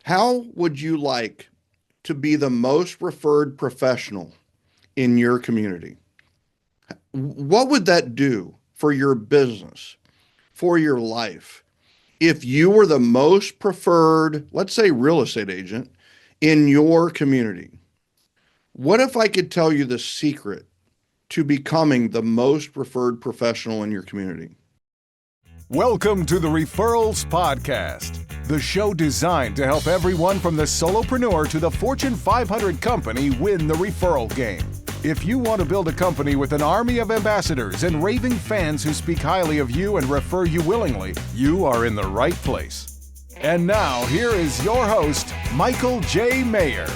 How would you like to be the most referred professional in your community? What would that do for your business, for your life, if you were the most preferred, let's say, real estate agent in your community? What if I could tell you the secret to becoming the most referred professional in your community? Welcome to the Referrals Podcast, the show designed to help everyone from the solopreneur to the Fortune 500 company win the referral game. If you want to build a company with an army of ambassadors and raving fans who speak highly of you and refer you willingly, you are in the right place. And now, here is your host, Michael J. Maher.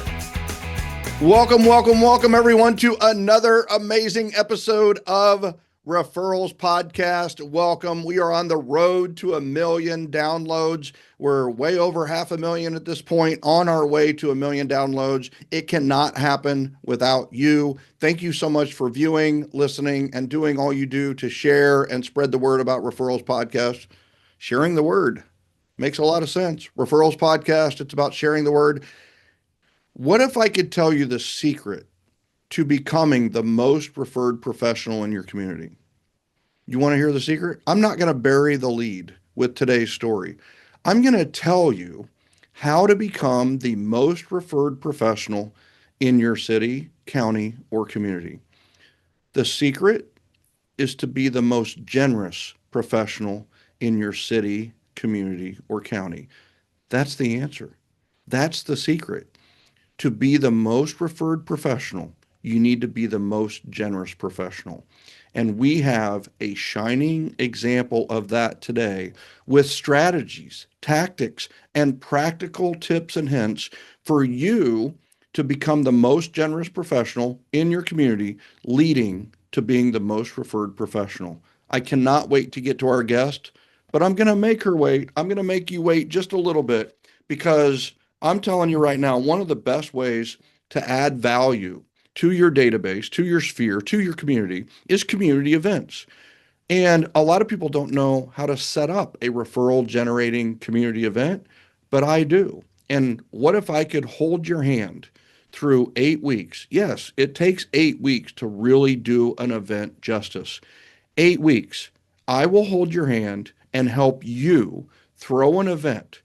Welcome, everyone, to another amazing episode of Referrals Podcast. Welcome. We are on the road to 1 million downloads. We're way over 500,000 at this point, on our way to 1 million downloads. It cannot happen without you. Thank you so much for viewing, listening, and doing all you do to share and spread the word about Referrals Podcast. Sharing the word makes a lot of sense. Referrals Podcast, it's about sharing the word. What if I could tell you the secret to becoming the most referred professional in your community? You want to hear the secret? I'm not going to bury the lead with today's story. I'm going to tell you how to become the most referred professional in your city, county, or community. The secret is to be the most generous professional in your city, community, or county. That's the answer. That's the secret. To be the most referred professional, you need to be the most generous professional. And we have a shining example of that today with strategies, tactics, and practical tips and hints for you to become the most generous professional in your community, leading to being the most referred professional. I cannot wait to get to our guest, but I'm going to make her wait. I'm going to make you wait just a little bit, because I'm telling you right now, one of the best ways to add value to your database, to your sphere, to your community is community events. And a lot of people don't know how to set up a referral generating community event, but I do. And what if I could hold your hand through 8 weeks? Yes, it takes 8 weeks to really do an event justice. 8 weeks. I will hold your hand and help you throw an event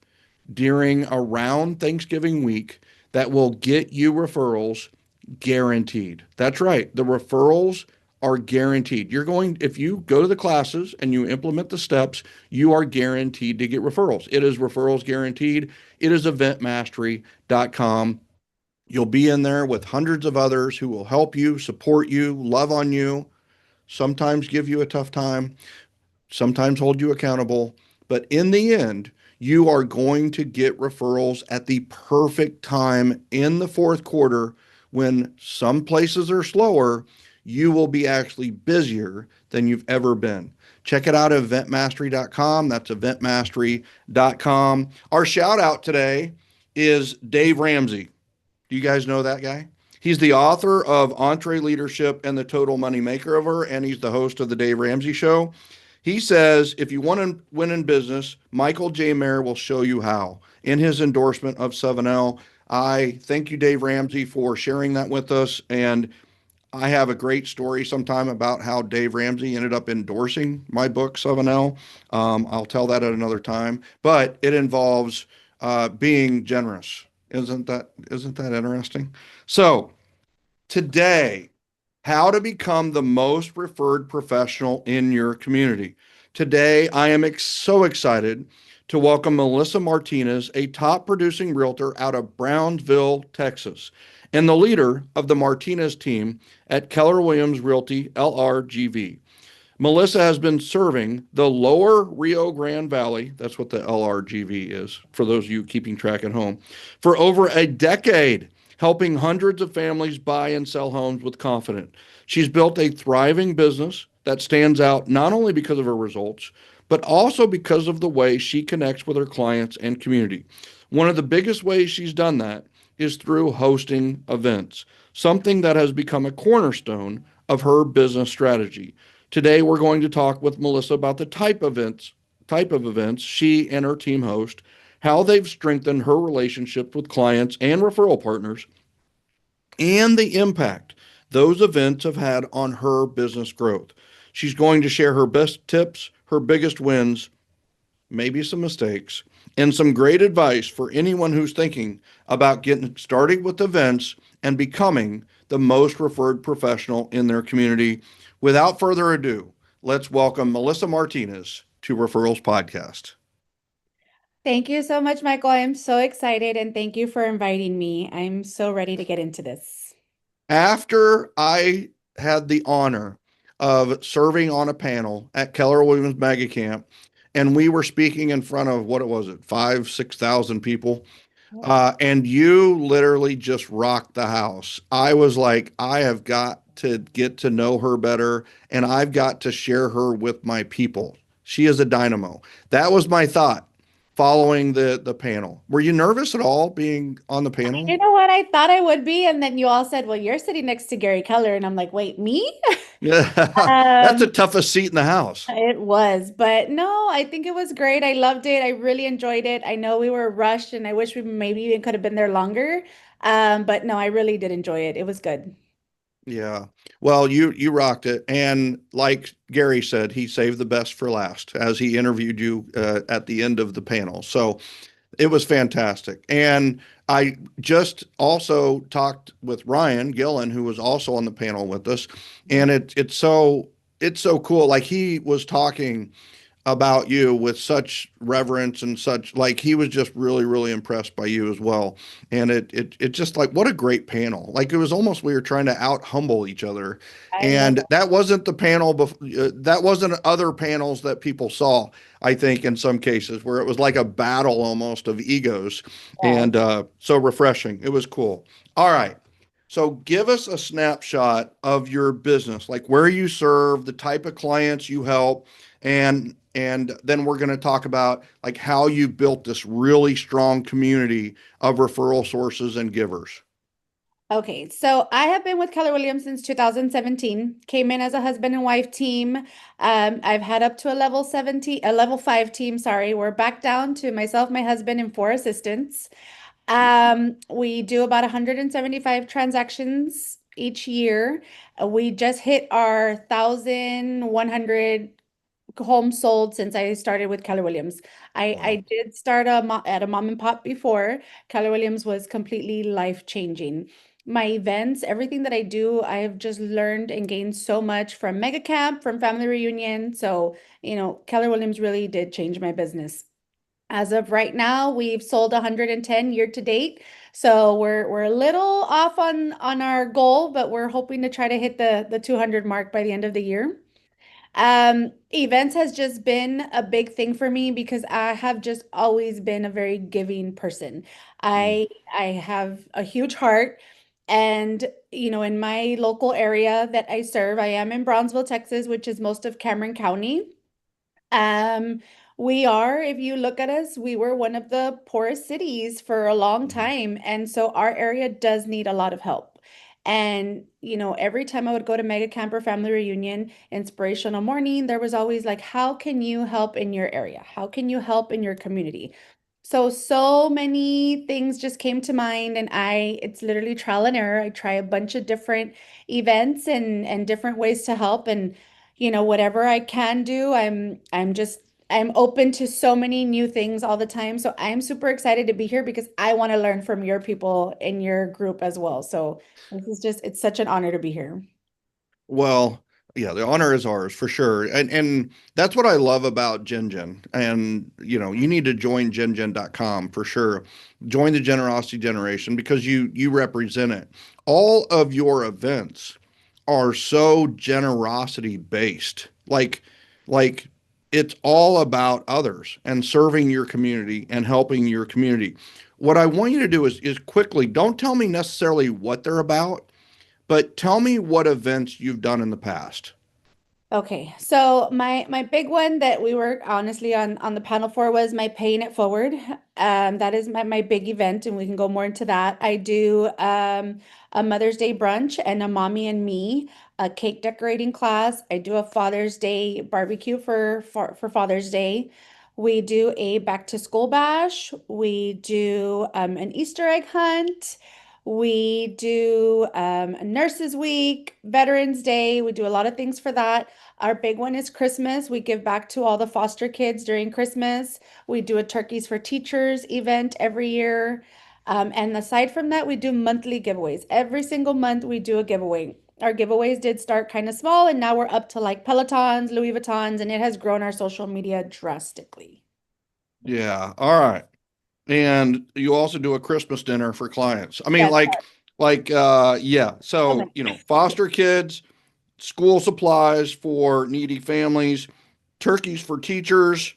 during around Thanksgiving week that will get you referrals guaranteed. That's right. The referrals are guaranteed. If you go to the classes and you implement the steps, you are guaranteed to get referrals. It is referrals guaranteed. It is eventmastery.com. You'll be in there with hundreds of others who will help you, support you, love on you, sometimes give you a tough time, sometimes hold you accountable. But in the end, you are going to get referrals at the perfect time in the fourth quarter, when some places are slower. You will be actually busier than you've ever been. Check it out at eventmastery.com. That's eventmastery.com. Our shout out today is Dave Ramsey. Do you guys know that guy? He's the author of Entree Leadership and the Total Money Makeover, and he's the host of the Dave Ramsey Show. He says, if you want to win in business, Michael J. Maher will show you how, in his endorsement of 7L. I thank you, Dave Ramsey, for sharing that with us. And I have a great story sometime about how Dave Ramsey ended up endorsing my book, 7L. I'll tell that at another time, but it involves being generous. Isn't that interesting? So today, how to become the most referred professional in your community. Today, I am so excited to welcome Melissa Martinez, a top producing realtor out of Brownsville, Texas, and the leader of the Martinez team at Keller Williams Realty, LRGV. Melissa has been serving the lower Rio Grande Valley, that's what the LRGV is, for those of you keeping track at home, for over a decade, helping hundreds of families buy and sell homes with confidence. She's built a thriving business that stands out not only because of her results, but also because of the way she connects with her clients and community. One of the biggest ways she's done that is through hosting events, something that has become a cornerstone of her business strategy. Today, we're going to talk with Melissa about the type of events she and her team host, how they've strengthened her relationships with clients and referral partners, and the impact those events have had on her business growth. She's going to share her best tips, her biggest wins, maybe some mistakes, and some great advice for anyone who's thinking about getting started with events and becoming the most referred professional in their community. Without further ado, let's welcome Melissa Martinez to Referrals Podcast. Thank you so much, Michael. I'm so excited and thank you for inviting me. I'm so ready to get into this. After I had the honor of serving on a panel at Keller Williams Mega Camp, and we were speaking in front of what it was, it 5,000 6,000 people. And you literally just rocked the house. I was like, I have got to get to know her better, and I've got to share her with my people. She is a dynamo. That was my thought following the panel. Were you nervous at all being on the panel? You know what? I thought I would be, and then you all said, "Well, you're sitting next to Gary Keller," and I'm like, "Wait, me?" Yeah, that's the Um, toughest seat in the house. it was, but no, I think it was great. I loved it. I really enjoyed it. I know we were rushed, and I wish we maybe even could have been there longer. But no, I really did enjoy it. It was good. Yeah. Well, you rocked it, and like Gary said, he saved the best for last as he interviewed you at the end of the panel. So it was fantastic. And I just also talked with Ryan Gillen, who was also on the panel with us, and it's so cool. Like he was talking about you with such reverence and such, like he was just really really impressed by you as well. And it just, like, what a great panel. Like it was almost we were trying to out humble each other, I love and that wasn't the panel that wasn't other panels that people saw. I think in some cases where it was like a battle almost of egos, that. and so refreshing. It was cool. All right, so give us a snapshot of your business, like where you serve, the type of clients you help, and then we're going to talk about like how you built this really strong community of referral sources and givers. Okay, so I have been with Keller Williams since 2017. Came in as a husband and wife team. I've had up to a level 5 team, sorry. We're back down to myself, my husband, and 4 assistants. We do about 175 transactions each year. We just hit our 1,100 homes sold since I started with Keller Williams. I Wow. did start at a mom and pop before. Keller Williams was completely life changing. My events, everything that I do, I have just learned and gained so much from Mega Camp, from family reunion. So, Keller Williams really did change my business. As of right now, we've sold 110 year to date. So we're a little off on our goal, but we're hoping to try to hit the 200 mark by the end of the year. Events has just been a big thing for me because I have just always been a very giving person. Mm, I have a huge heart, and in my local area that I serve, I am in Brownsville, Texas, which is most of Cameron County. Um, we are, if you look at us, we were one of the poorest cities for a long mm, time. And so our area does need a lot of help. And, every time I would go to Mega Camper Family Reunion, Inspirational Morning, there was always like, how can you help in your area? How can you help in your community? So many things just came to mind, and it's literally trial and error. I try a bunch of different events and different ways to help, and whatever I can do, I'm open to so many new things all the time. So I'm super excited to be here because I want to learn from your people in your group as well. So it's such an honor to be here. well, yeah, the honor is ours for sure. And that's what I love about GenGen. And you need to join GenGen.com for sure. Join the generosity generation because you represent it. All of your events are so generosity based. Like it's all about others and serving your community and helping your community. What I want you to do is quickly, don't tell me necessarily what they're about, but tell me what events you've done in the past. Okay, so my big one that we were honestly on the panel for was my Paying It Forward. That is my big event, and we can go more into that. I do a Mother's Day brunch and a Mommy and Me, a cake decorating class. I do a Father's Day barbecue for Father's Day. We do a back to school bash. We do an Easter egg hunt. We do Nurses Week, Veterans Day. We do a lot of things for that. Our big one is Christmas. We give back to all the foster kids during Christmas. We do a Turkeys for Teachers event every year. And aside from that, we do monthly giveaways. Every single month, we do a giveaway. Our giveaways did start kind of small, and now we're up to like Pelotons, Louis Vuittons, and it has grown our social media drastically. Yeah. All right. And you also do a Christmas dinner for clients. I mean, Yes, yeah. woman. So, foster kids, school supplies for needy families, turkeys for teachers.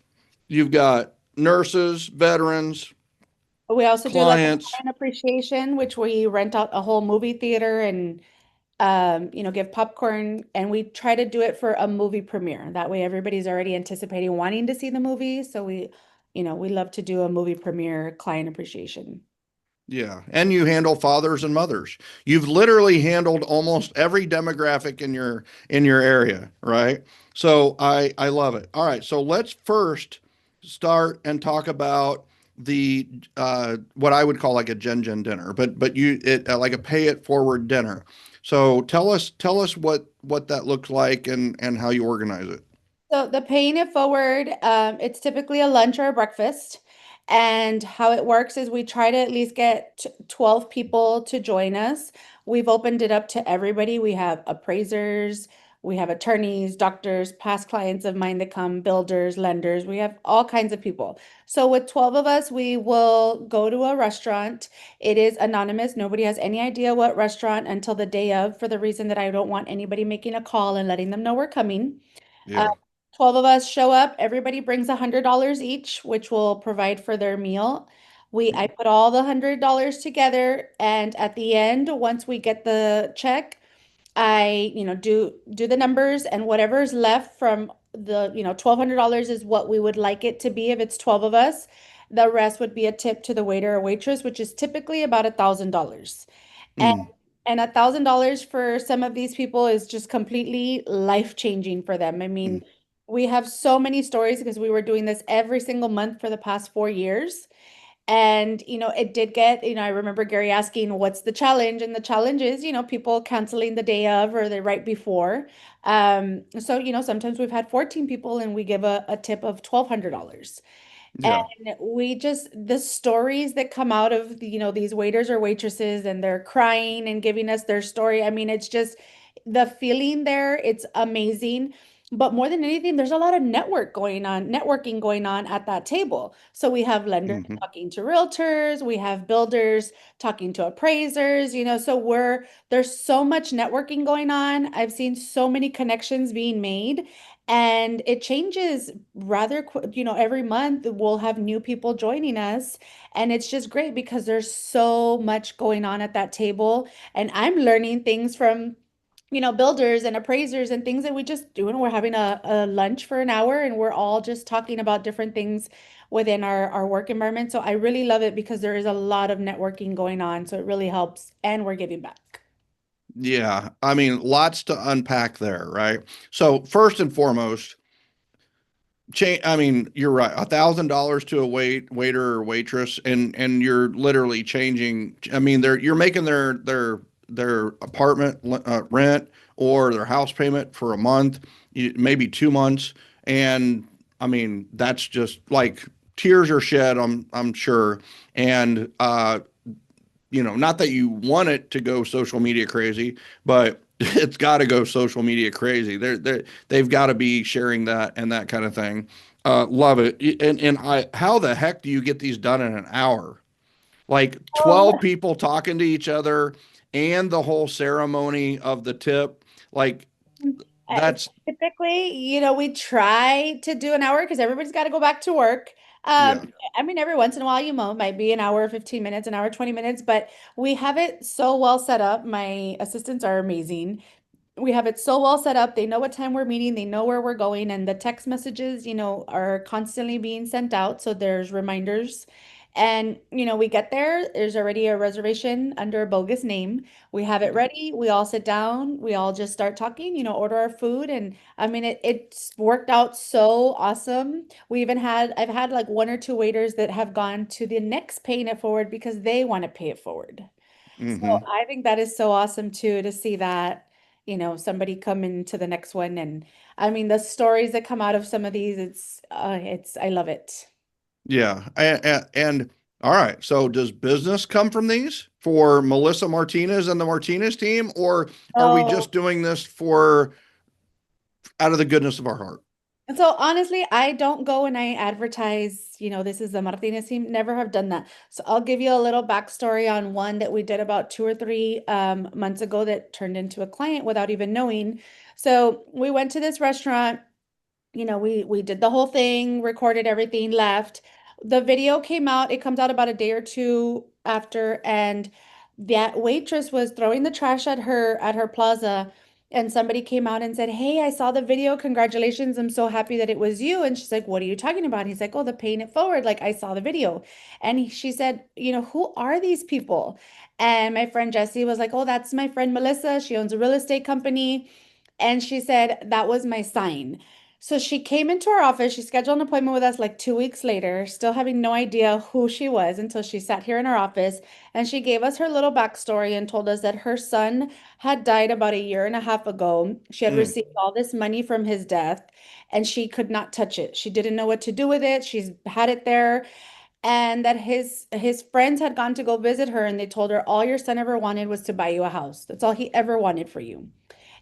You've got nurses, veterans, We also do like a clients. client appreciation, which we rent out a whole movie theater and give popcorn, and we try to do it for a movie premiere. That way everybody's already anticipating wanting to see the movie. So we love to do a movie premiere client appreciation. Yeah. And you handle fathers and mothers. You've literally handled almost every demographic in your area, right? So I love it. All right. So let's first start and talk about the what I would call like a Gen dinner, but you it like a pay it forward dinner. So tell us what that looks like and how you organize it. So the paying it forward, it's typically a lunch or a breakfast. And how it works is we try to at least get 12 people to join us. We've opened it up to everybody. We have appraisers, we have attorneys, doctors, past clients of mine that come, builders, lenders. We have all kinds of people. So with 12 of us, we will go to a restaurant. It is anonymous. Nobody has any idea what restaurant until the day of, for the reason that I don't want anybody making a call and letting them know we're coming. Uh, Yeah. 12 of us show up. Everybody brings $100 each, which will provide for their meal. I put all the $100 together, and at the end, once we get the check, I, do the numbers, and whatever's left from the, $1,200 is what we would like it to be if it's 12 of us. The rest would be a tip to the waiter or waitress, which is typically about $1,000. And Mm, $1,000 for some of these people is just completely life-changing for them. I mm. mean, we have so many stories because we were doing this every single month for the past 4 years. And, it did get, I remember Gary asking, what's the challenge? And the challenge is, people canceling the day of or the right before. So, sometimes we've had 14 people and we give a tip of $1,200. And Yeah. the stories that come out of these waiters or waitresses, and they're crying and giving us their story. I mean, it's just the feeling there. It's amazing. But more than anything, there's a lot of networking going on at that table. So we have lenders Hmm. talking to realtors, we have builders talking to appraisers, so there's so much networking going on. I've seen so many connections being made. And it changes rather quick, every month we'll have new people joining us. And it's just great because there's so much going on at that table. And I'm learning things from, builders and appraisers and things that we just do. And we're having a lunch for an hour and we're all just talking about different things within our work environment. So I really love it because there is a lot of networking going on. So it really helps. And we're giving back. Yeah. I mean, lots to unpack there, right? So first and foremost, I mean, you're right. $1,000 to a waiter or waitress, and you're literally changing. I mean, you're making their apartment rent or their house payment for a month, maybe 2 months, and I mean that's just like tears are shed. I'm sure, and not that you want it to go social media crazy, but it's got to go social media crazy. They've got to be sharing that and that kind of thing. Love it. How the heck do you get these done in an hour? Like 12 people talking to each other and the whole ceremony of the tip. Like Uh, that's, Typically, we try to do an hour because everybody's got to go back to work. yeah. I mean, every once in a while, might be an hour, 15 minutes, an hour, 20 minutes, but we have it so well set up. My assistants are amazing. We have it so well set up. They know what time we're meeting, they know where we're going, and the text messages, are constantly being sent out. So there's reminders. And, we get there, there's already a reservation under a bogus name. We have it ready. We all sit down. We all just start talking, order our food. And I mean, it's worked out so awesome. I've had like one or two waiters that have gone to the next paying it forward because they want to pay it forward. So Hmm. I think that is so awesome too, to see that, somebody come into the next one. And I mean, the stories that come out of some of these, I love it. Yeah. And all right. So does business come from these for Melissa Martinez and the Martinez team, or are we Oh, just doing this for out of the goodness of our heart? and so honestly, I don't go and I advertise, this is the Martinez team. Never have done that. So I'll give you a little backstory on one that we did about 2 or 3 months ago that turned into a client without even knowing. So we went to this restaurant. We did the whole thing, recorded everything, left. The video came out. It comes out about a day or two after, and that waitress was throwing the trash at her plaza, and somebody came out and said, "Hey, I saw the video. Congratulations. I'm so happy that it was you." And she's like, "What are you talking about?" He's like, "Oh, the paying it forward. Like I saw the video." And she said, "Who are these people?" And my friend Jessie was like, "Oh, that's my friend Melissa. She owns a real estate company." And she said, "That was my sign." So she came into our office. She scheduled an appointment with us like 2 weeks later, still having no idea who she was until she sat here in our office. And she gave us her little backstory and told us that her son had died about a year and a half ago. She had Mm, received all this money from his death and she could not touch it. She didn't know what to do with it. She's had it there. And that his friends had gone to go visit her and they told her all your son ever wanted was to buy you a house. That's all he ever wanted for you.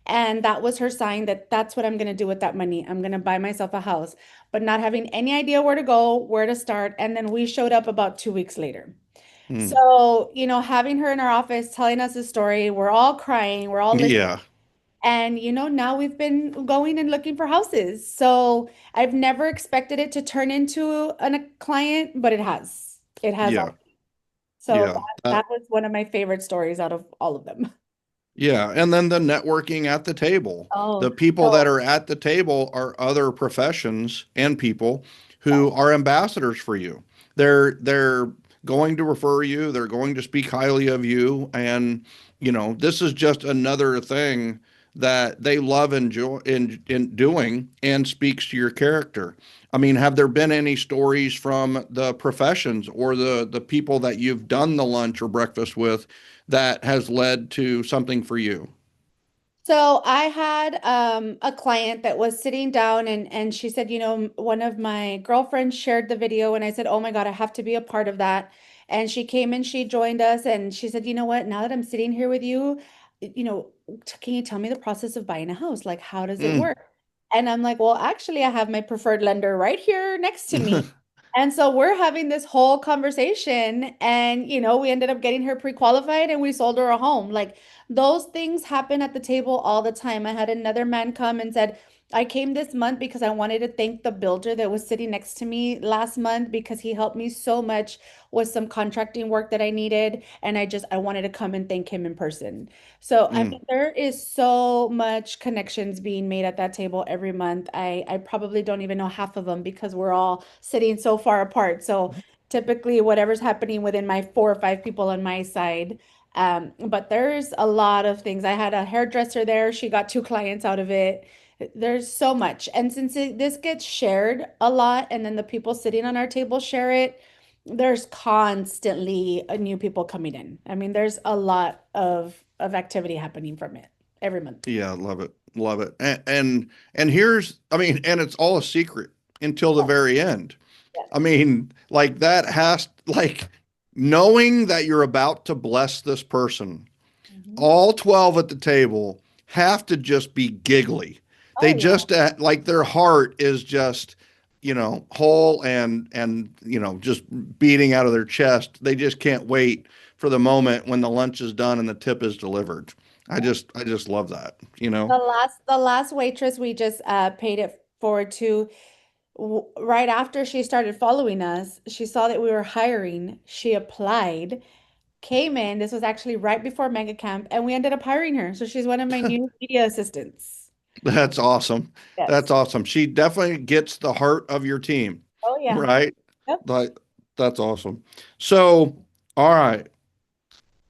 And that was her sign that that's what I'm going to do with that money. I'm going to buy myself a house, but not having any idea where to go, where to start. And then we showed up about 2 weeks later. mm. So, having her in our office telling us the story, we're all crying, we're all listening. Yeah. And, now we've been going and looking for houses. So I've never expected it to turn into a client, but it has. It has. Yeah. So Yeah. that was one of my favorite stories out of all of them. Yeah, and then the networking at the table. Oh, The people that so are at the table are other professions and people who yes. are ambassadors for you. They're going to refer you, they're going to speak highly of you, and this is just another thing that they love enjoy in doing and speaks to your character. I mean, have there been any stories from the professions or the people that you've done the lunch or breakfast with that has led to something for you? So I had a client that was sitting down and she said, one of my girlfriends shared the video and I said, "Oh my God, I have to be a part of that." And she came and she joined us and she said, "You know what? Now that I'm sitting here with you, you know, can you tell me the process of buying a house? Like, how does it Mm. work?" And I'm like, "Well, actually, I have my preferred lender right here next to me." And so we're having this whole conversation and we ended up getting her pre-qualified and we sold her a home. Like those things happen at the table all the time. I had another man come and said, "I came this month because I wanted to thank the builder that was sitting next to me last month because he helped me so much with some contracting work that I needed. And I wanted to come and thank him in person." So, I Mm. mean, there is so much connections being made at that table every month. I probably don't even know half of them because we're all sitting so far apart. So typically whatever's happening within my 4 or 5 people on my side, but there's a lot of things. I had a hairdresser there. She got 2 clients out of it. There's so much. And since this gets shared a lot, and then the people sitting on our table share it, there's constantly new people coming in. I mean, there's a lot of activity happening from it every month. Yeah, love it. Love it. And here's, I mean, and it's all a secret until the very end. Yes. I mean, like that has like knowing that you're about to bless this person, Mhm. all 12 at the table have to just be giggly. They Oh yeah. just like their heart is just, whole and just beating out of their chest. They just can't wait for the moment when the lunch is done and the tip is delivered. I just love that. The last waitress we just paid it forward to, right after she started following us, she saw that we were hiring. She applied, came in. This was actually right before Mega Camp, and we ended up hiring her. So she's one of my new media assistants. That's awesome. That's Yes. awesome. She definitely gets the heart of your team, Oh yeah. right? Yep. Like, That's awesome. So, all right,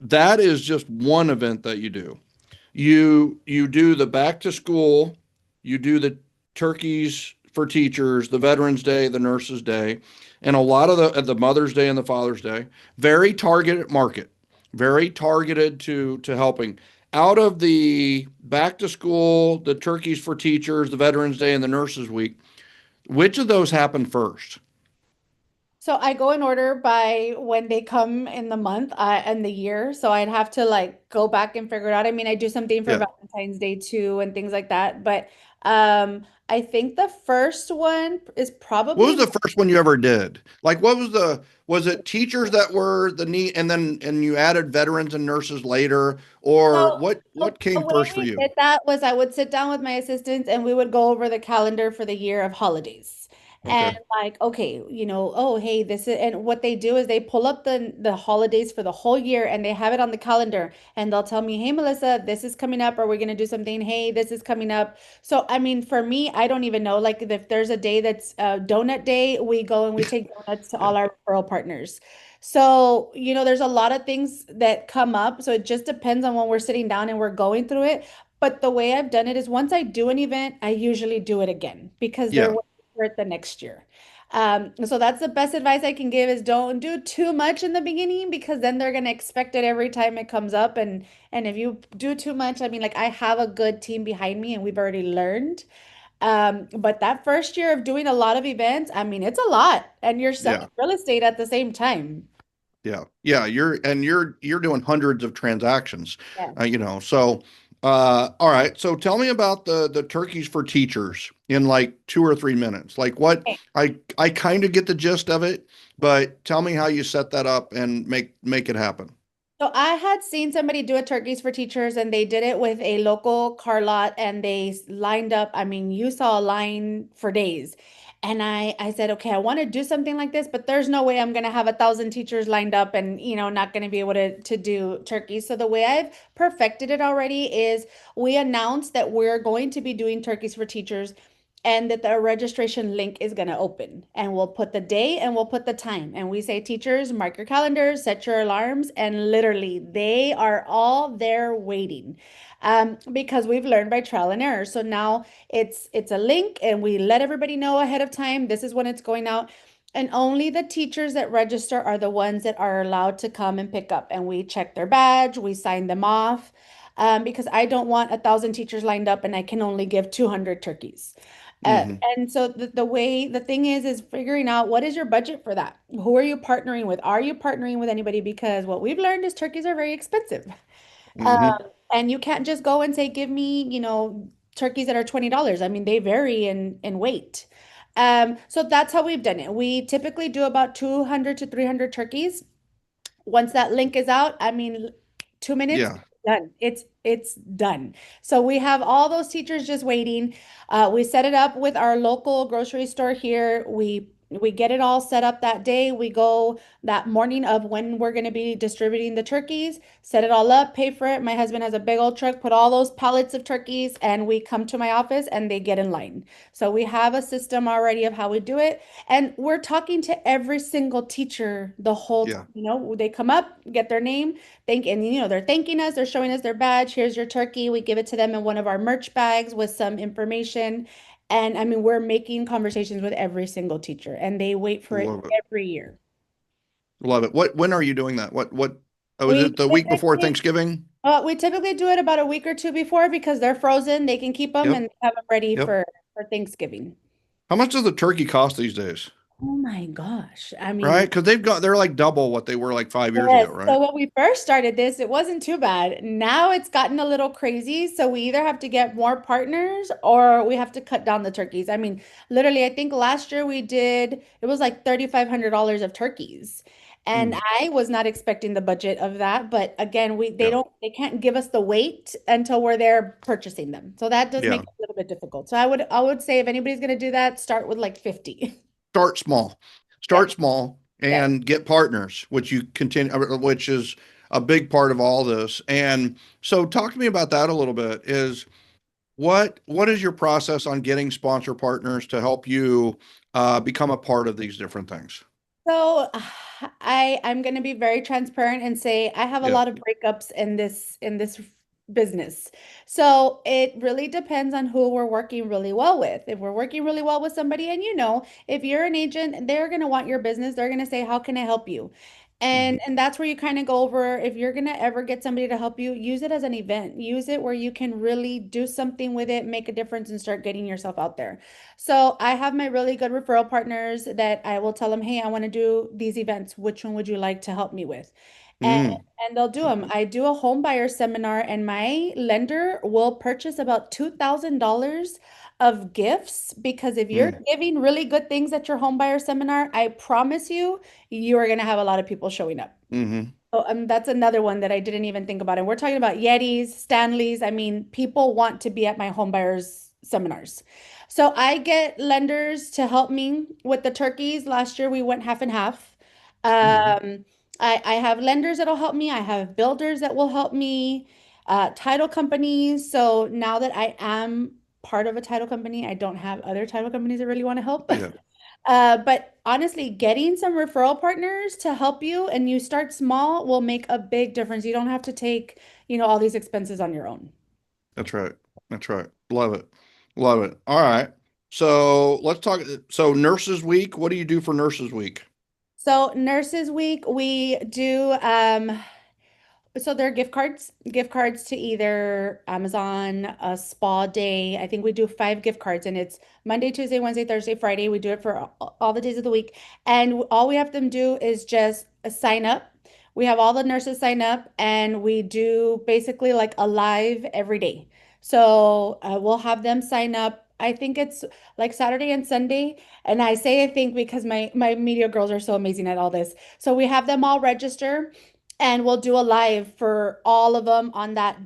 that is just one event that you do. You do the back to school, you do the turkeys for teachers, the Veterans Day, the Nurses Day, and a lot of the Mother's Day and the Father's Day. Very targeted market, very targeted to helping. Out of the back to school, the turkeys for teachers, the Veterans Day, and the Nurses Week, which of those happened first? So I go in order by when they come in the month and the year. So I'd have to like go back and figure it out. I mean, I do something for Yeah. Valentine's Day too and things like that. But I think the first one is What probably was the first one you ever did? Like, was it teachers that were the need, and you added veterans and nurses later, or so what the came way first for we you? did that was I would sit down with my assistants and we would go over the calendar for the year of holidays. And Okay. like, okay, oh, hey, this is, and what they do is they pull up the holidays for the whole year and they have it on the calendar and they'll tell me, hey, Melissa, this is coming up, or we're gonna do something. Hey, this is coming up. So, I mean, for me, I don't even know. Like, if there's a day that's donut day, we go and we take donuts to Yeah. all our referral partners. So, there's a lot of things that come up. So it just depends on when we're sitting down and we're going through it. But the way I've done it is once I do an event, I usually do it again because they're Yeah. waiting for it the next year. So that's the best advice I can give is don't do too much in the beginning because then they're gonna expect it every time it comes up. And if you do too much, I mean, like I have a good team behind me and we've already learned. But that first year of doing a lot of events, I mean, it's a lot, and you're selling Yeah. real estate at the same time. Yeah. Yeah. You're doing hundreds of transactions, Yeah. so, all right. So tell me about the turkeys for teachers in like 2 or 3 minutes. Like I kind of get the gist of it, but tell me how you set that up and make it happen. So I had seen somebody do a turkeys for teachers and they did it with a local car lot and they lined up. I mean, you saw a line for days. And I said, okay, I want to do something like this, but there's no way I'm going to have 1,000 teachers lined up and, not going to be able to do turkeys. So the way I've perfected it already is we announced that we're going to be doing turkeys for teachers and that the registration link is going to open, and we'll put the day and we'll put the time, and we say, teachers, mark your calendars, set your alarms, and literally they are all there waiting, because we've learned by trial and error. So now it's a link and we let everybody know ahead of time this is when it's going out, and only the teachers that register are the ones that are allowed to come and pick up, and we check their badge, we sign them off, because I don't want 1,000 teachers lined up and I can only give 200 turkeys. Hmm. And so the thing is figuring out what is your budget for that? Who are you partnering with? Are you partnering with anybody? Because what we've learned is turkeys are very expensive. Hmm. And you can't just go and say, give me, turkeys that are $20. I mean, they vary in weight. So that's how we've done it. We typically do about 200 to 300 turkeys. Once that link is out, I mean, 2 minutes, Yeah. done. It's done. So we have all those teachers just waiting. We set it up with our local grocery store here. We get it all set up that day. We go that morning of when we're going to be distributing the turkeys, set it all up, pay for it. My husband has a big old truck, put all those pallets of turkeys, and we come to my office and they get in line. So we have a system already of how we do it. And we're talking to every single teacher the whole time. Yeah. They come up, get their name, and they're thanking us, they're showing us their badge. Here's your turkey. We give it to them in one of our merch bags with some information. And I mean, we're making conversations with every single teacher, and they wait for it Love it. every year. Love it. When are you doing that? Oh, is We it the week before typically, Thanksgiving? we typically do it about a week or two before because they're frozen. They can keep them Yep. and have them ready Yep. for Thanksgiving. How much does the turkey cost these days? Oh my gosh. I Right? mean, Because they're like double what they were like 5 years yes. ago, right? So when we first started this, it wasn't too bad. Now it's gotten a little crazy. So we either have to get more partners or we have to cut down the turkeys. I mean, literally, I think last year it was like $3,500 of turkeys. And Mm, I was not expecting the budget of that. But again, yeah. they can't give us the weight until we're there purchasing them. So that does make Yeah. it a little bit difficult. So I would say if anybody's going to do that, start with like 50. Start small. Yeah. Start small Yeah. and get partners, which you continue, which is a big part of all this. And so talk to me about that a little bit is what is your process on getting sponsor partners to help you become a part of these different things? So I'm going to be very transparent and say I have a Yeah. lot of breakups in this business. So it really depends on who we're working really well with. If we're working really well with somebody, and if you're an agent, they're going to want your business. They're going to say, "How can I help you?" Mhm. And that's where you kind of go over if you're going to ever get somebody to help you, use it as an event. Use it where you can really do something with it, make a difference and start getting yourself out there. So I have my really good referral partners that I will tell them, hey, I want to do these events. Which one would you like to help me with? And Mm. and they'll do them. I do a home buyer seminar, and my lender will purchase about $2,000 of gifts because if you're Mm. giving really good things at your home buyer seminar, I promise you are going to have a lot of people showing up. Mhm. Oh, that's another one that I didn't even think about. And we're talking about Yetis, Stanleys. I mean, people want to be at my home buyers seminars. So I get lenders to help me with the turkeys. Last year we went half and half. Mhm. Um, I have lenders that'll help me. I have builders that will help me, title companies. So now that I am part of a title company, I don't have other title companies that really want to help. Yeah. But honestly, getting some referral partners to help you and you start small will make a big difference. You don't have to take, all these expenses on your own. That's right. That's right. Love it. Love it. All right. So let's talk. So Nurses Week, what do you do for Nurses Week? So Nurses Week, we do so they're gift cards to either Amazon, a spa day. I think we do 5 gift cards and it's Monday, Tuesday, Wednesday, Thursday, Friday. We do it for all the days of the week. And all we have them do is just sign up. We have all the nurses sign up and we do basically like a live every day. So we'll have them sign up. I think it's like Saturday and Sunday. And I say I think because my media girls are so amazing at all this. So we have them all register and we'll do a live for all of them on that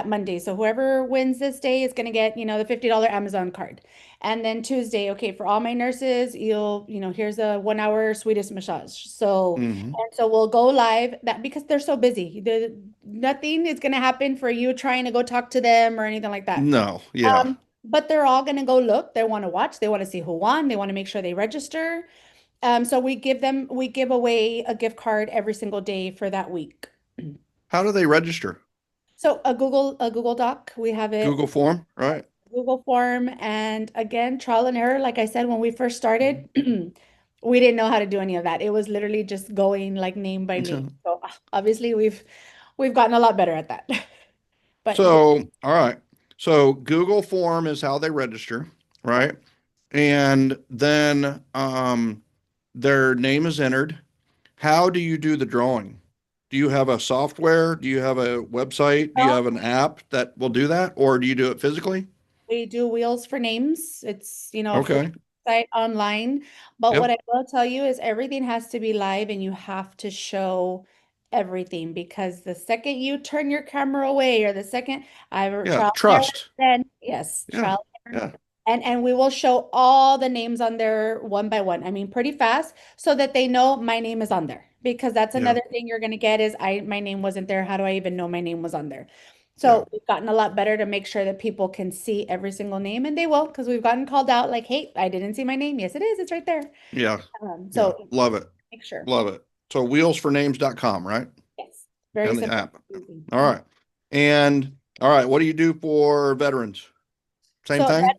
Monday. So whoever wins this day is going to get, the $50 Amazon card. And then Tuesday, okay, for all my nurses, here's a 1 hour Swedish massage. So, Hmm. and so we'll go live that because they're so busy. Nothing is going to happen for you trying to go talk to them or anything like that. No. Yeah. But they're all going to go look. They want to watch. They want to see who won. They want to make sure they register. So we give away a gift card every single day for that week. How do they register? So a Google Doc, we have it Google form, right? Google form, and again, trial and error. Like I said, when we first Mhm. started, we didn't know how to do any of that. It was literally just going like name by name. Okay. So obviously we've gotten a lot better at that. But yeah, So, all right. So Google form is how they register, yeah. right? And then their name is entered. How do you do the drawing? Do you have a software? Do you have a website? Do you have an app that will do that? Or do you do it physically? We do wheels for names. It's, a free Okay. site online. But what Yep. I will tell you is everything has to be live and you have to show everything because the second you turn your camera away or the second I Yeah. trial and error, Trust. then yes, Yeah. trial and error. Yeah. And we will show all the names on there one by one. I mean, pretty fast so that they know my name is on there. Because that's Yeah. another thing you're gonna get is my name wasn't there. How do I even know my name was on there? Yeah. So we've gotten a lot better to make sure that people can see every single name, and they will because we've gotten called out like, "Hey, I didn't see my name." Yes, it is. It's right there. Yeah. Yeah. So Love it. make sure. Love it. So wheelsfornames.com, right? Yes, very And the simple. app. Easy. All right. And all right, what do you do for veterans? Same So thing?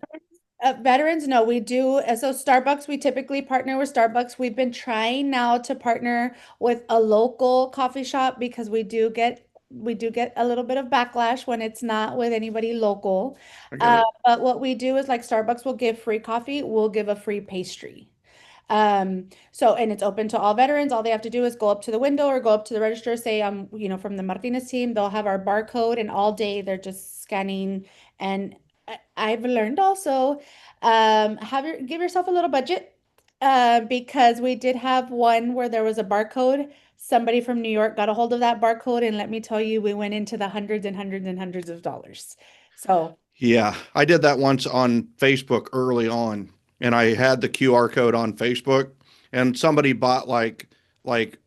veterans, no, we do. So Starbucks, we typically partner with Starbucks. We've been trying now to partner with a local coffee shop because we do get a little bit of backlash when it's not with anybody local. I get it. But what we do is like Starbucks will give free coffee, we'll give a free pastry. And it's open to all veterans. All they have to do is go up to the window or go up to the register, say, from the Martinez team. They'll have our barcode, and all day they're just scanning. And I've learned also, give yourself a little budget, because we did have one where there was a barcode. Somebody from New York got a hold of that barcode, and let me tell you, we went into the hundreds and hundreds and hundreds of dollars. So, Yeah, I did that once on Facebook early on, and I had the QR code on Facebook, and somebody bought like yep.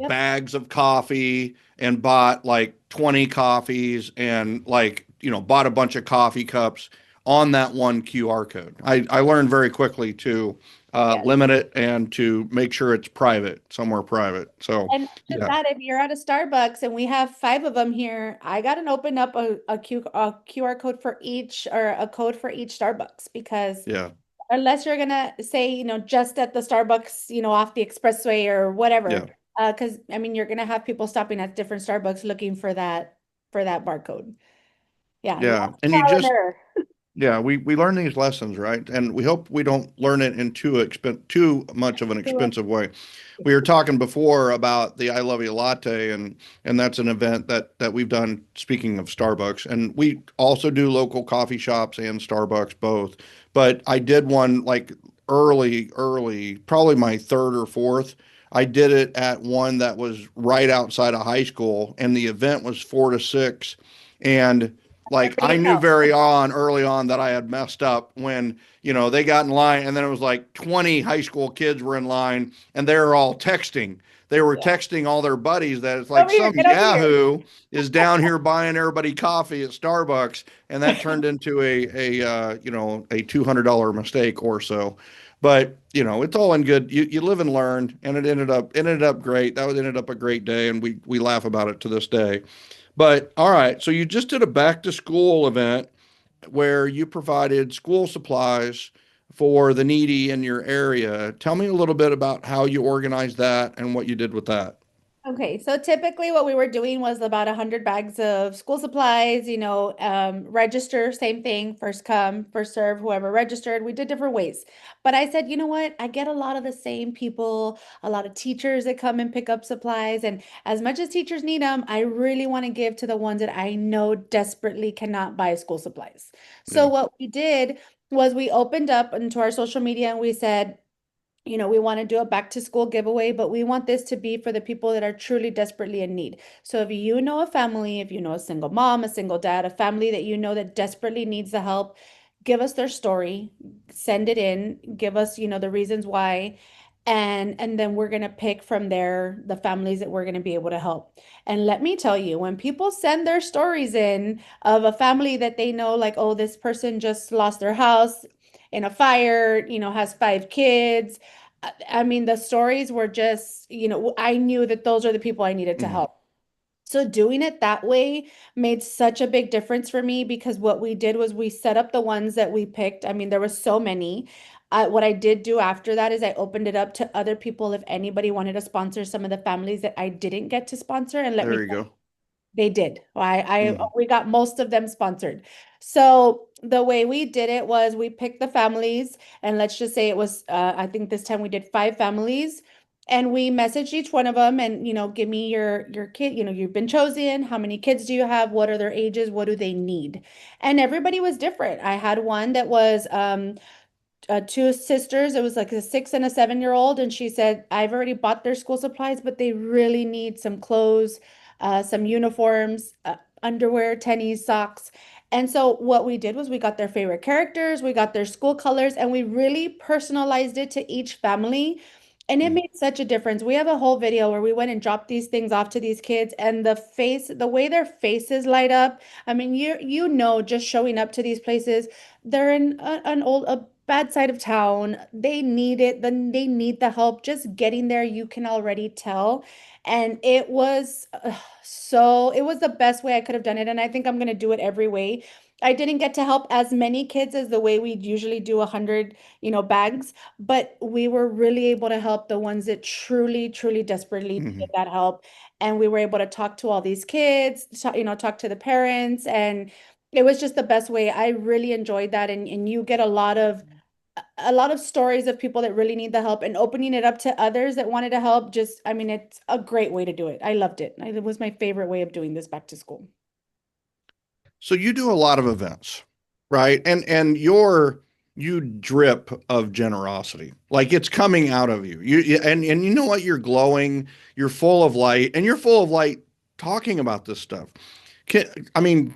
bags of coffee and bought like 20 coffees and bought a bunch of coffee cups. on that one QR code. I learned very quickly to Yes. limit it and to make sure it's private, somewhere private. So, And not just yeah, that, if you're at a Starbucks and we have five of them here, I got to open up a QR code for each, or a code for each Starbucks, because yeah, unless you're gonna say, just at the Starbucks, off the expressway or yeah, whatever, because I mean, you're gonna have people stopping at different Starbucks looking for that barcode. Yeah, yeah. lots of And you trial and just, error. yeah, we learn these lessons, right? And we hope we don't learn it in too much of an expensive way. We were talking before about the I Love You latte, and that's an event that we've done, speaking of Starbucks, and we also do local coffee shops and Starbucks both. But I did one like early, probably my third or fourth. I did it at one that was right outside of high school, and the event was 4 to 6. And like Everybody I can knew help. very early on that I had messed up when, they got in line, and then it was like 20 high school kids were in line, and they were all texting. They were Yeah. texting all their buddies that it's Over like here, some get over here. Yahoo is down here buying everybody coffee at Starbucks, and that turned into a $200 mistake or so. But it's all in good. You live and learn, and it ended up great. That ended up a great day, and we laugh about it to this day. But all right, so you just did a back to school event where you provided school supplies for the needy in your area. Tell me a little bit about how you organized that and what you did with that. Okay, so typically what we were doing was about 100 bags of school supplies, register, same thing, first come, first serve, whoever registered. We did different ways. But I said, you know what? I get a lot of the same people, a lot of teachers that come and pick up supplies. And as much as teachers need them, I really want to give to the ones that I know desperately cannot buy school supplies. So Yeah, what we did was we opened up into our social media and we said, we want to do a back to school giveaway, but we want this to be for the people that are truly desperately in need. So if you know a family, if you know a single mom, a single dad, a family that you know that desperately needs the help, give us their story, send it in, give us, the reasons why, and then we're going to pick from there the families that we're going to be able to help. And let me tell you, when people send their stories in of a family that they know, like, oh, this person just lost their house in a fire, has 5 kids. I mean, the stories were just, I knew that those are the people I needed to hmm, help. So doing it that way made such a big difference for me, because what we did was we set up the ones that we picked. I mean, there were so many. What I did do after that is I opened it up to other people if anybody wanted to sponsor some of the families that I didn't get to sponsor. And let me there you go. they did. Hmm, We got most of them sponsored. So the way we did it was we picked the families, and let's just say it was, I think this time we did 5 families, and we messaged each one of them, and give me your kid. You've been chosen. How many kids do you have? What are their ages? What do they need? And everybody was different. I had one that was 2 sisters. It was like a 6 and a 7-year-old, and she said, "I've already bought their school supplies, but they really need some clothes, some uniforms, underwear, tennies, socks." And so what we did was we got their favorite characters, we got their school colors, and we really personalized it to each family. And it hmm, made such a difference. We have a whole video where we went and dropped these things off to these kids, and the way their faces light up. I mean, just showing up to these places, they're in a bad side of town. They need it. Then they need the help. Just getting there, you can already tell. And it was it was the best way I could have done it. And I think I'm going to do it every way. I didn't get to help as many kids as the way we usually do 100, bags, but we were really able to help the ones that truly, truly desperately needed hmm. that help. And we were able to talk to all these kids, talk to the parents, and it was just the best way. I really enjoyed that. And you get a lot of stories of people that really need the help, and opening it up to others that wanted to help. Just, I mean, it's a great way to do it. I loved it. It was my favorite way of doing this back to school. So you do a lot of events, right? And you drip of generosity. Like it's coming out of you. And you know what? You're glowing, you're full of light, and you're full of light talking about this stuff. I mean,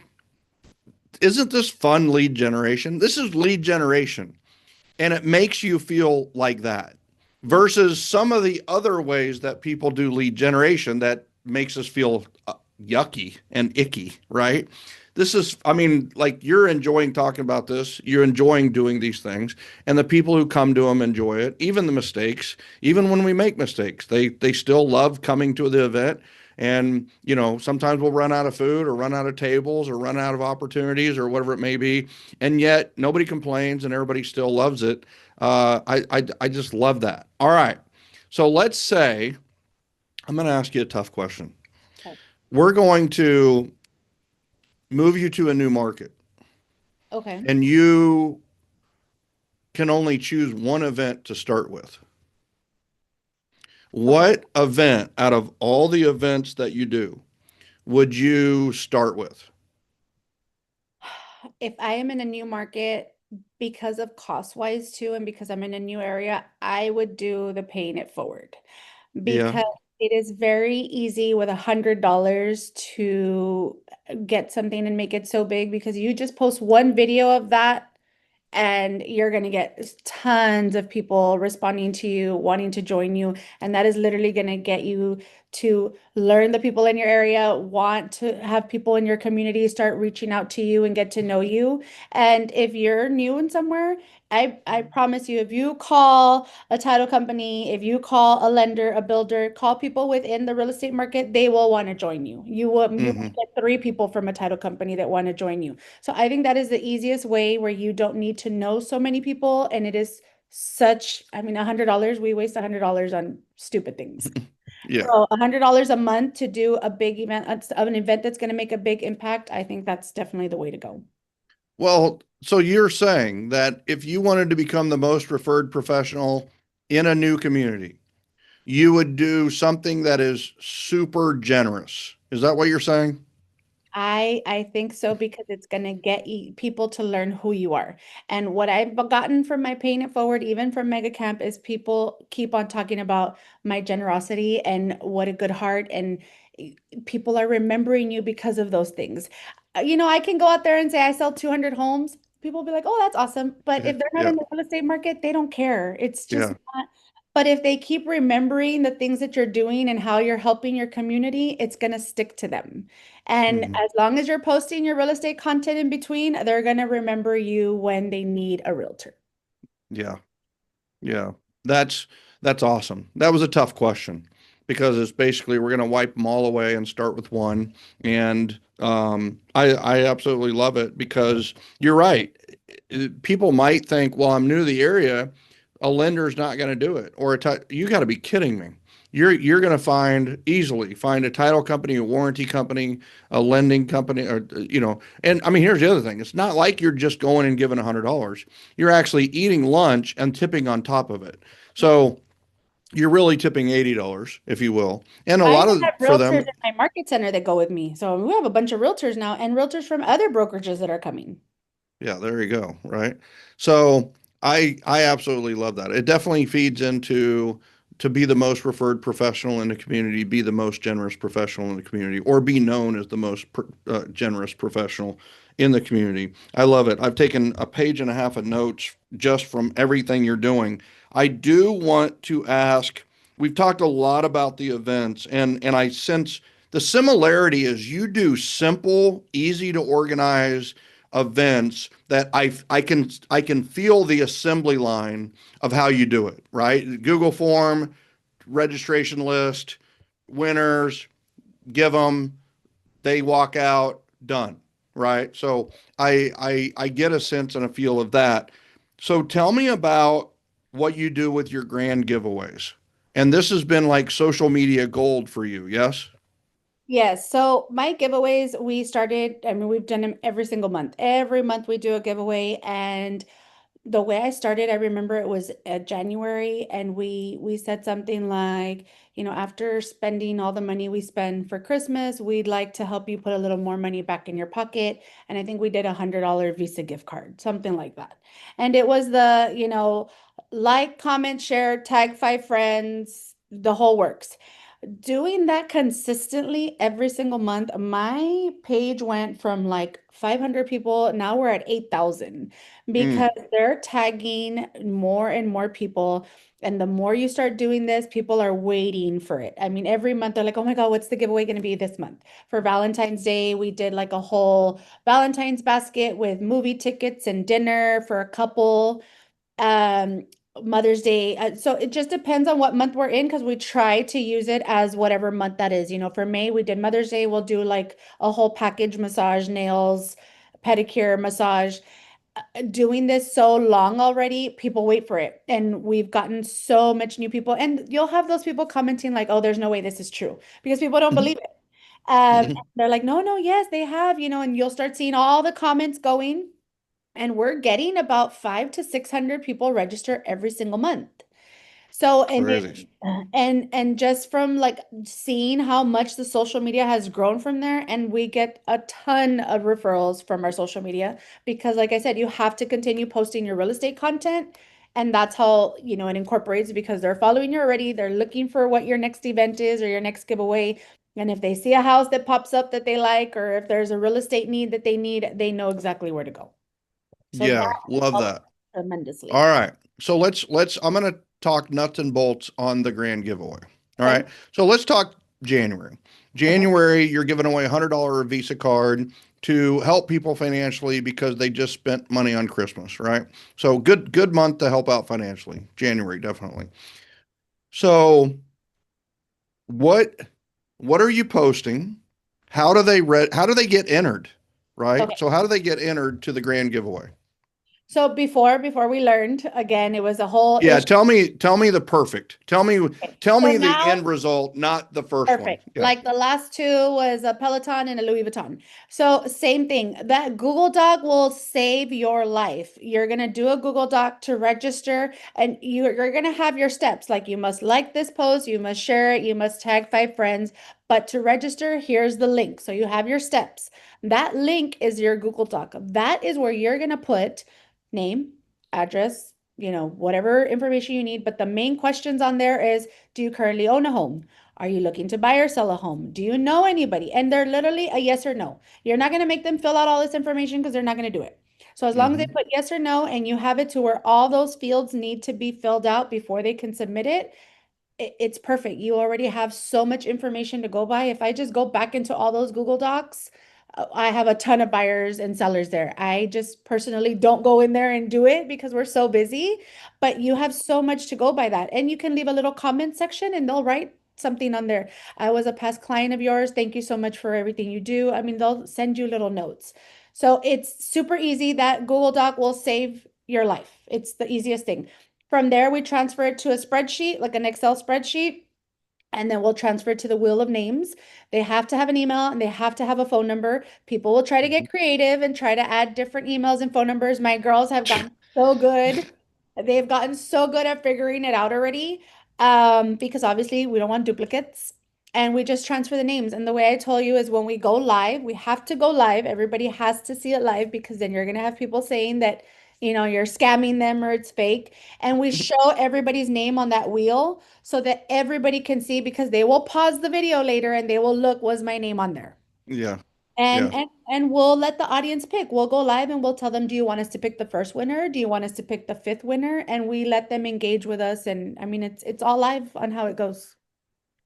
isn't this fun lead generation? This is lead generation, and it makes you feel like that versus some of the other ways that people do lead generation that makes us feel yucky and icky, right? this is, I mean, like you're enjoying talking about this, you're enjoying doing these things, and the people who come to them enjoy it, even the mistakes, even when we make mistakes, they still love coming to the event. And, you know, sometimes we'll run out of food or run out of tables or run out of opportunities or whatever it may be. And yet nobody complains and everybody still loves it. I just love that. All right. So let's say I'm going to ask you a tough question. Okay. We're going to move you to a new market, Okay. and you can only choose one event to start with. Okay. What event out of all the events that you do would you start with? If I am in a new market, because of cost wise too, and because I'm in a new area, I would do the paying it forward Yeah. because it is very easy with $100 to get something and make it so big because you just post one video of that and you're going to get tons of people responding to you, wanting to join you. And that is literally going to get you to learn the people in your area, want to have people in your community start reaching out to you and get to know you. And if you're new in somewhere, I promise you, if you call a title company, if you call a lender, a builder, call people within the real estate market, they will want to join you. You will Hmm. get three people from a title company that want to join you. So I think that is the easiest way where you don't need to know so many people. And it is such, I mean, $100, we waste $100 on stupid things. Yeah. So $100 a month to do a big event, of an event that's going to make a big impact, I think that's definitely the way to go. Well, so you're saying that if you wanted to become the most referred professional in a new community, you would do something that is super generous. Is that what you're saying? I think so because it's going to get people to learn who you are. And what I've gotten from my Paying It Forward, even from Mega Camp, is people keep on talking about my generosity and what a good heart. And people are remembering you because of those things. I can go out there and say I sell 200 homes. People will be like, oh, that's awesome. But if they're not Yeah. in the real estate market, they don't care. It's just Yeah. not. But if they keep remembering the things that you're doing and how you're helping your community, it's going to stick to them. And Hmm. as long as you're posting your real estate content in between, they're going to remember you when they need a realtor. Yeah. Yeah, that's that's awesome. That was a tough question because it's basically we're going to wipe them all away and start with one. And I absolutely love it because you're right. People might think, well, I'm new to the area, a lender's not going to do it, or you got to be kidding me. You're going to easily find a title company, a warranty company, a lending company, or And I mean, here's the other thing: it's not like you're just going and giving $100. You're actually eating lunch and tipping on top of it. So you're really tipping $80, if you will. And a I lot even of have for realtors them, in my market center that go with me. So we have a bunch of realtors now and realtors from other brokerages that are coming. yeah, there you go, right? So I absolutely love that. It definitely feeds into to be the most referred professional in the community, be the most generous professional in the community, or be known as the most generous professional in the community. I love it. I've taken a page and a half of notes just from everything you're doing. I do want to ask, we've talked a lot about the events, and I sense the similarity is you do simple, easy to organize events that I can feel the assembly line of how you do it, right? Google form, registration list, winners, give them, they walk out, done, right? So I get a sense and a feel of that. So tell me about what you do with your grand giveaways. And this has been like social media gold for you, yes? Yes. So my giveaways, we started, I mean, we've done them every single month. Every month we do a giveaway. And the way I started, I remember it was January, and we said something like, after spending all the money we spend for Christmas, we'd like to help you put a little more money back in your pocket. And I think we did $100 Visa gift card, something like that. And it was like, comment, share, tag five friends, the whole works. Doing that consistently every single month, my page went from like 500 people, now we're at 8,000 because Mm, they're tagging more and more people. And the more you start doing this, people are waiting for it. I mean, every month they're like, oh my God, what's the giveaway going to be this month? For Valentine's Day, we did like a whole Valentine's basket with movie tickets and dinner for a couple. um Mother's Day. So it just depends on what month we're in because we try to use it as whatever month that is. For May, we did Mother's Day. We'll do like a whole package massage, nails, pedicure, massage. Doing this so long already, people wait for it. And we've gotten so much new people. And you'll have those people commenting like, oh, there's no way this is true because people don't believe it. mhm. They're like, no, no, yes, they have, and you'll start seeing all the comments going. And we're getting about 500 to 600 people register every single month. So, Crazy. and just from like seeing how much the social media has grown from there, and we get a ton of referrals from our social media because, like I said, you have to continue posting your real estate content, and that's how, it incorporates because they're following you already. They're looking for what your next event is or your next giveaway. And if they see a house that pops up that they like, or if there's a real estate need that they need, they know exactly where to go. So that Yeah, love helps that. All tremendously. right. So let's I'm going to talk nuts and bolts on the grand giveaway. All Okay. right. So let's talk January. Okay. January, you're giving away a $100 Visa card to help people financially because they just spent money on Christmas, right? So good month to help out financially. January, definitely. So what what are you posting? How do they get entered? Right? Okay. So how do they get entered to the grand giveaway? So before we learned, again, it was a whole Yeah, issue. tell me the perfect. Tell So me the end now, result, not the first one. perfect. Yeah. Like the last two was a Peloton and a Louis Vuitton. So same thing. That Google Doc will save your life. You're gonna do a Google Doc to register, and you're gonna have your steps. Like you must like this post, you must share it, you must tag 5 friends. But to register, here's the link. So you have your steps. That link is your Google Doc. That is where you're gonna put name, address, whatever information you need. But the main questions on there is, do you currently own a home? Are you looking to buy or sell a home? Do you know anybody? And they're literally a yes or no. You're not going to make them fill out all this information because they're not going to do it. So as long as they Hmm. put yes or no and you have it to where all those fields need to be filled out before they can submit it, it's perfect. You already have so much information to go by. If I just go back into all those Google Docs, I have a ton of buyers and sellers there. I just personally don't go in there and do it because we're so busy, but you have so much to go by that. And you can leave a little comment section and they'll write something on there. I was a past client of yours. Thank you so much for everything you do. I mean, they'll send you little notes. So it's super easy. That Google Doc will save your life. It's the easiest thing. From there, we transfer it to a spreadsheet, like an Excel spreadsheet, and then we'll transfer it to the wheel of names. They have to have an email and they have to have a phone number. People will try to get creative and try to add different emails and phone numbers. My girls have gotten so good. They've gotten so good at figuring it out already. Because obviously we don't want duplicates. And we just transfer the names. And the way I told you is when we go live, we have to go live. Everybody has to see it live because then you're going to have people saying that, you're scamming them or it's fake. And we show everybody's name on that wheel so that everybody can see because they will pause the video later and they will look, was my name on there? Yeah. And Yeah. and we'll let the audience pick. We'll go live and we'll tell them, do you want us to pick the first winner? Do you want us to pick the fifth winner? And we let them engage with us. And I mean, it's all live on how it goes.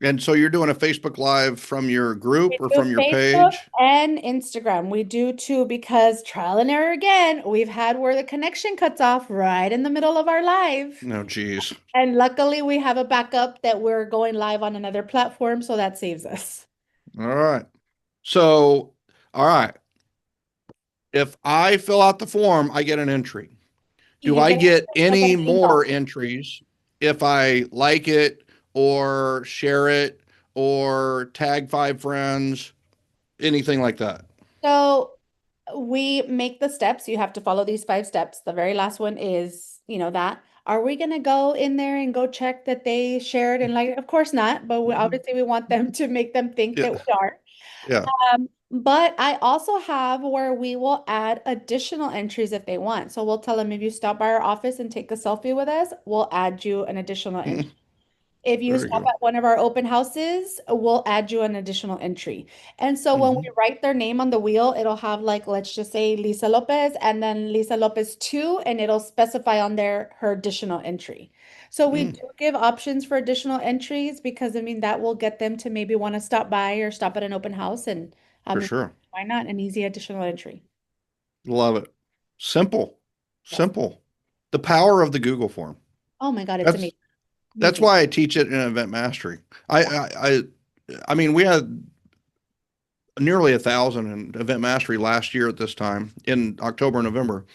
And so you're doing a Facebook Live from your We group or do from your Facebook page? and Instagram. We do too because trial and error again. We've had where the connection cuts off right in the middle of our live. No, geez. And luckily we have a backup that we're going live on another platform, so that saves us. All right. So, all right. If I fill out the form, I get an entry. Do You I get get you'll get any an email. more entries if I like it or share it or tag 5 friends, anything like that? So we make the steps. You have to follow these 5 steps. The very last one is, that. Are we going to go in there and go check that they shared and like, of course not, but obviously we want them to make them think Yeah. that we are. Yeah. But I also have where we will add additional entries if they want. So we'll tell them if you stop by our office and take a selfie with us, we'll add you an additional entry. If you Very stop good. at one of our open houses, we'll add you an additional entry. And so when we Hmm. write their name on the wheel, it'll have like, let's just say Lisa Lopez and then Lisa Lopez 2, and it'll specify on there her additional entry. So we Mm, do give options for additional entries because I mean that will get them to maybe want to stop by or stop at an open house and I for mean, sure. why not an easy additional entry? Love it. Simple, Yes. simple. The power of the Google form. Oh my God, it's That's amazing. that's Amazing. why I teach it in event mastery. I mean, we had nearly 1,000 in event mastery last year at this time in October, November,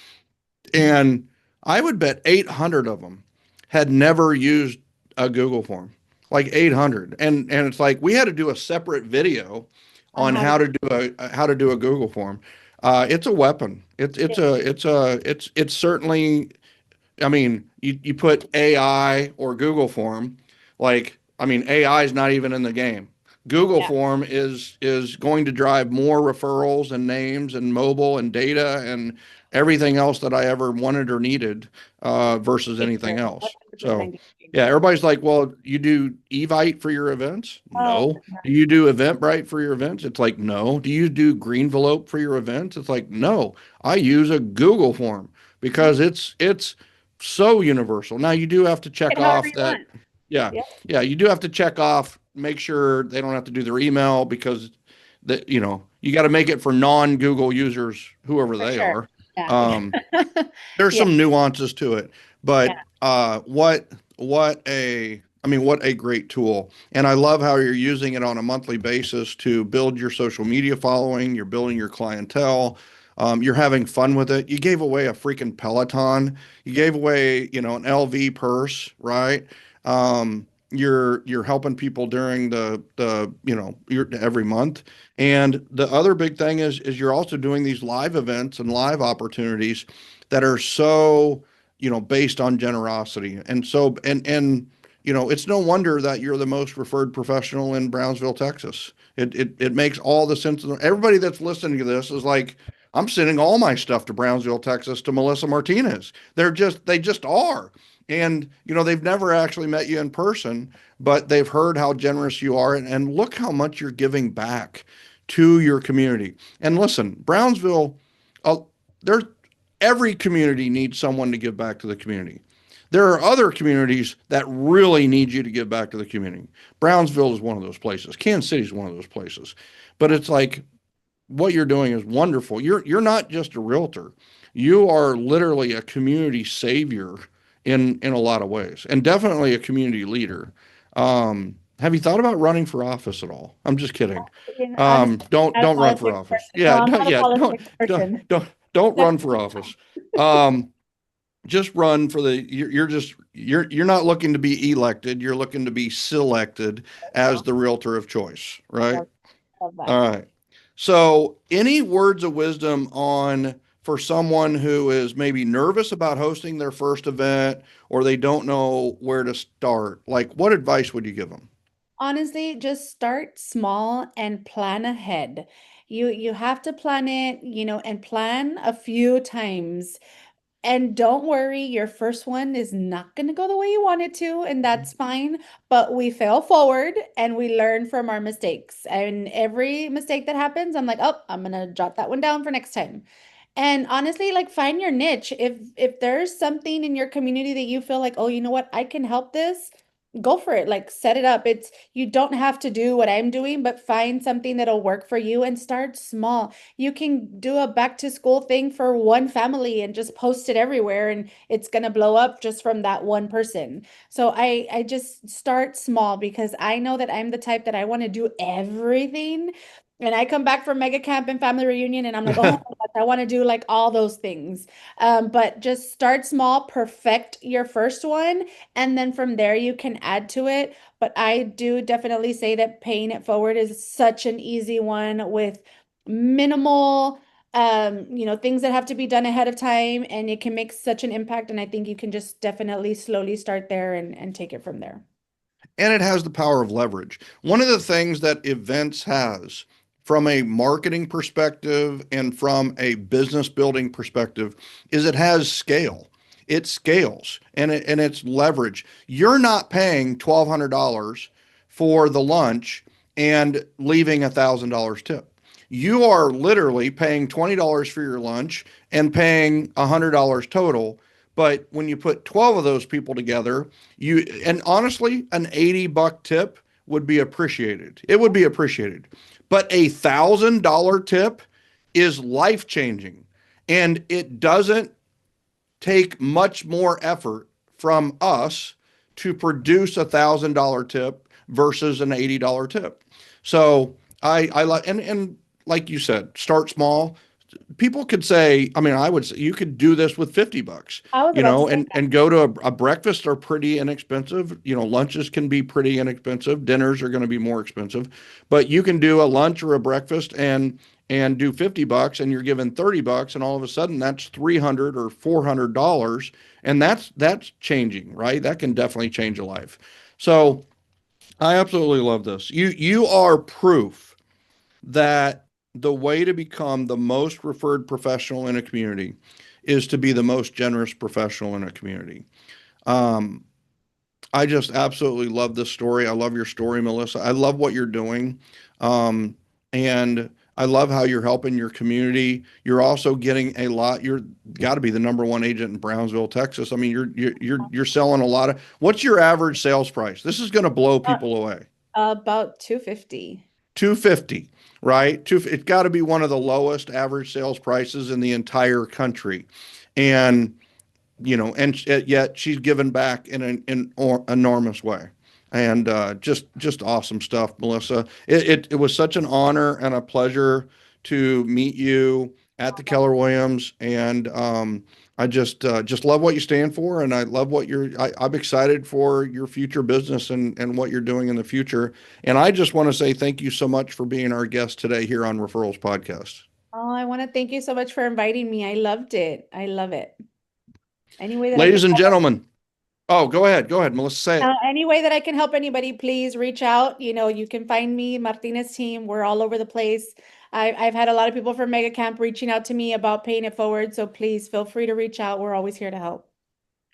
and I would bet 800 of them had never used a Google form, like 800. And it's like we had to do a separate video On on how to how to do a Google form. It's a weapon. It's certainly, I mean, you put AI or Google form, like, I mean, AI is not even in the game. Google yeah, form is going to drive more referrals and names and mobile and data and everything else that I ever wanted or needed versus anything else. So 100% yeah, everybody's like, well, you do Evite for your events? Oh, No. Do you do Eventbrite for your events? It's like, no. Do you do Greenvelope for your events? It's like, no. I use a Google form because it's so universal. Now you do have to check it however off you that, want. yeah, Yeah, yeah, you do have to check off, make sure they don't have to do their email because that, you got to make it for non-Google users, whoever for they sure. are. Yeah. Um, there's Yeah. some nuances to it, Yeah. but what a great tool. And I love how you're using it on a monthly basis to build your social media following, you're building your clientele. You're having fun with it. You gave away a freaking Peloton. You gave away, an LV purse, right? You're helping people during every month. And the other big thing is you're also doing these live events and live opportunities that are so, based on generosity. And so, it's no wonder that you're the most referred professional in Brownsville, Texas. It makes all the sense. Everybody that's listening to this is like, I'm sending all my stuff to Brownsville, Texas, to Melissa Martinez. They just are. And, they've never actually met you in person, but they've heard how generous you are. And look how much you're giving back to your community. And listen, Brownsville, uh, there's every community needs someone to give back to the community. There are other communities that really need you to give back to the community. Brownsville is one of those places. Kansas City is one of those places. But it's like what you're doing is wonderful. You're not just a realtor. You are literally a community savior in a lot of ways, and definitely a community leader. Have you thought about running for office at all? I'm just kidding. Honestly, Don't not a don't run for politics office. person. No, Yeah, I'm don't, not a yeah, don't politics don't person. don't That's run for office. Um, just run for the you're not looking to be elected. You're looking to be selected as the realtor of choice, right? love, love that. All right. So, any words of wisdom on for someone who is maybe nervous about hosting their first event or they don't know where to start? Like, what advice would you give them? Honestly, just start small and plan ahead. You have to plan it, and plan a few times. And don't worry, your first one is not going to go the way you want it to, and that's fine. But we fail forward and we learn from our mistakes. And every mistake that happens, I'm like, oh, I'm going to jot that one down for next time. And honestly, like find your niche. If there's something in your community that you feel like, oh, you know what, I can help this, go for it. Like set it up. It's you don't have to do what I'm doing, but find something that'll work for you and start small. You can do a back to school thing for one family and just post it everywhere and it's going to blow up just from that one person. So I just start small because I know that I'm the type that I want to do everything. And I come back from mega camp and family reunion and I'm like, oh my gosh, I want to do like all those things. But just start small, perfect your first one, and then from there you can add to it. But I do definitely say that paying it forward is such an easy one with minimal things that have to be done ahead of time and it can make such an impact. And I think you can just definitely slowly start there and take it from there. And it has the power of leverage. One of the things that events has from a marketing perspective and from a business building perspective is it has scale. it scales and it's leverage. You're not paying $1,200 for the lunch and leaving $1,000 tip. You are literally paying $20 for your lunch and paying $100 total. But when you put 12 of those people together, and honestly, an $80 tip would be appreciated. It would be appreciated. But $1,000 tip is life changing. And it doesn't take much more effort from us to produce $1,000 tip versus an $80 tip. So I like, and like you said, start small. People could say, I mean, I would say you could do this with $50, I was about to say that. and go to a breakfast are pretty inexpensive. Lunches can be pretty inexpensive. Dinners are going to be more expensive, but you can do a lunch or a breakfast and do $50 and you're given $30 and all of a sudden that's $300 or $400. And that's changing, right? That can definitely change a life. So I absolutely love this. You are proof that the way to become the most referred professional in a community is to be the most generous professional in a community. Um, I just absolutely love this story. I love your story, Melissa. I love what you're doing. Um, and I love how you're helping your community. You're also getting a lot. You're got to be the number one agent in Brownsville, Texas. I mean, you're selling a lot of. What's your average sales price? This is going to blow Uh, people away. about 250. 250, right? It's got to be one of the lowest average sales prices in the entire country. And, and yet she's given back in an enormous way. And just awesome stuff, Melissa. It was such an honor and a pleasure to meet you at the Keller Williams. And I just love what you stand for, and I love what I'm excited for your future business and what you're doing in the future. And I just want to say thank you so much for being our guest today here on Referrals Podcast. Oh, I want to thank you so much for inviting me. I loved it. I love it. Any way that I can Ladies and help, gentlemen, oh, go ahead, Melissa, say it. any way that I can help anybody, please reach out. You can find me, Martinez team. We're all over the place. I've had a lot of people from Mega Camp reaching out to me about paying it forward. So please feel free to reach out. We're always here to help.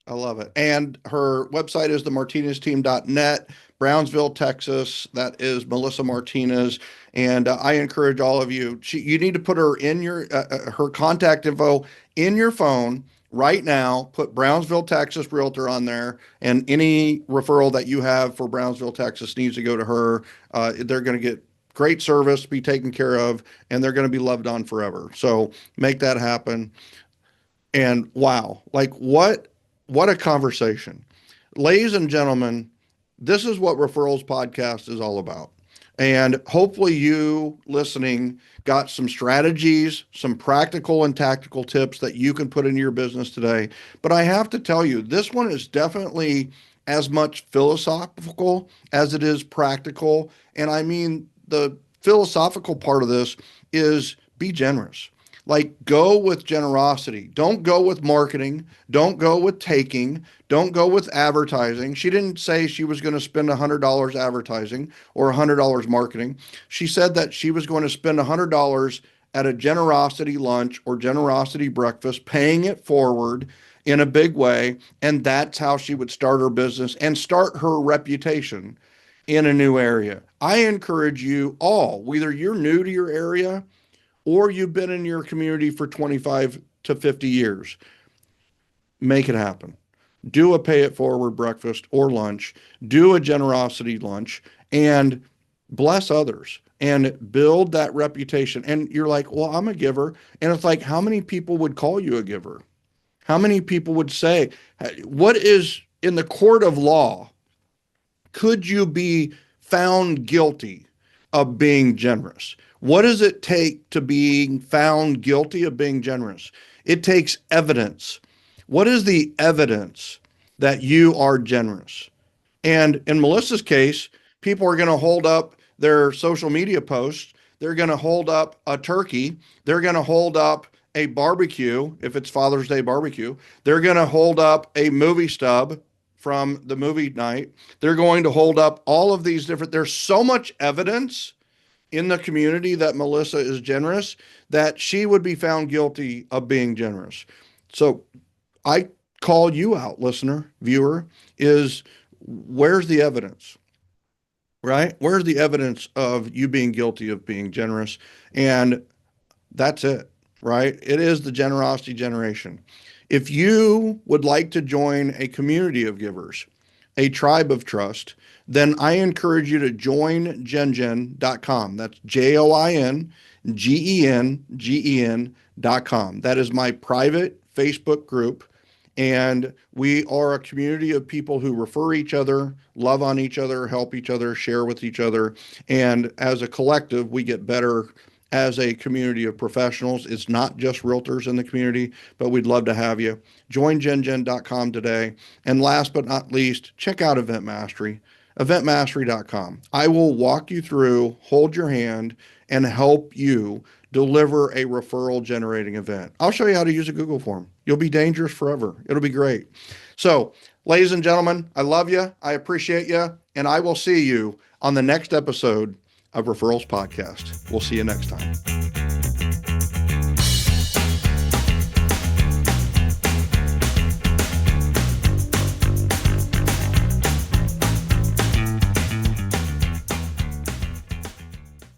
I love it. And her website is themartinezteam.net, Brownsville, Texas. That is Melissa Martinez. And I encourage all of you, you need to put her in her contact info in your phone right now. Put Brownsville, Texas Realtor on there. And any referral that you have for Brownsville, Texas needs to go to her. They're going to get great service, be taken care of, and they're going to be loved on forever. So make that happen. And wow, like what a conversation. Ladies and gentlemen, this is what Referrals Podcast is all about. And hopefully you listening got some strategies, some practical and tactical tips that you can put into your business today. But I have to tell you, this one is definitely as much philosophical as it is practical. And I mean, the philosophical part of this is be generous. Like, go with generosity. Don't go with marketing. Don't go with taking. Don't go with advertising. She didn't say she was going to spend $100 advertising or $100 marketing. She said that she was going to spend $100 at a generosity lunch or generosity breakfast, paying it forward in a big way. And that's how she would start her business and start her reputation in a new area. I encourage you all, whether you're new to your area or you've been in your community for 25 to 50 years, make it happen. Do a pay it forward breakfast or lunch, do a generosity lunch, and bless others and build that reputation. And you're like, well, I'm a giver. And it's like, how many people would call you a giver? How many people would say, what is in the court of law? Could you be found guilty of being generous? What does it take to being found guilty of being generous? It takes evidence. What is the evidence that you are generous? And in Melissa's case, people are going to hold up their social media posts. They're going to hold up a turkey. They're going to hold up a barbecue, if it's Father's Day barbecue. They're going to hold up a movie stub from the movie night. They're going to hold up all of these different, there's so much evidence in the community that Melissa is generous that she would be found guilty of being generous. So I call you out, listener, viewer, is where's the evidence? Right? Where's the evidence of you being guilty of being generous? And that's it, right? It is the generosity generation. If you would like to join a community of givers, a tribe of trust, then I encourage you to join gengen.com. That's JOINGENGEN.com. That is my private Facebook group. And we are a community of people who refer each other, love on each other, help each other, share with each other. And as a collective, we get better as a community of professionals. It's not just realtors in the community, but we'd love to have you. Join gengen.com today. And last but not least, check out Event Mastery, eventmastery.com. I will walk you through, hold your hand, and help you deliver a referral generating event. I'll show you how to use a Google form. You'll be dangerous forever. It'll be great. So, ladies and gentlemen, I love you. I appreciate you. And I will see you on the next episode of Referrals Podcast. We'll see you next time.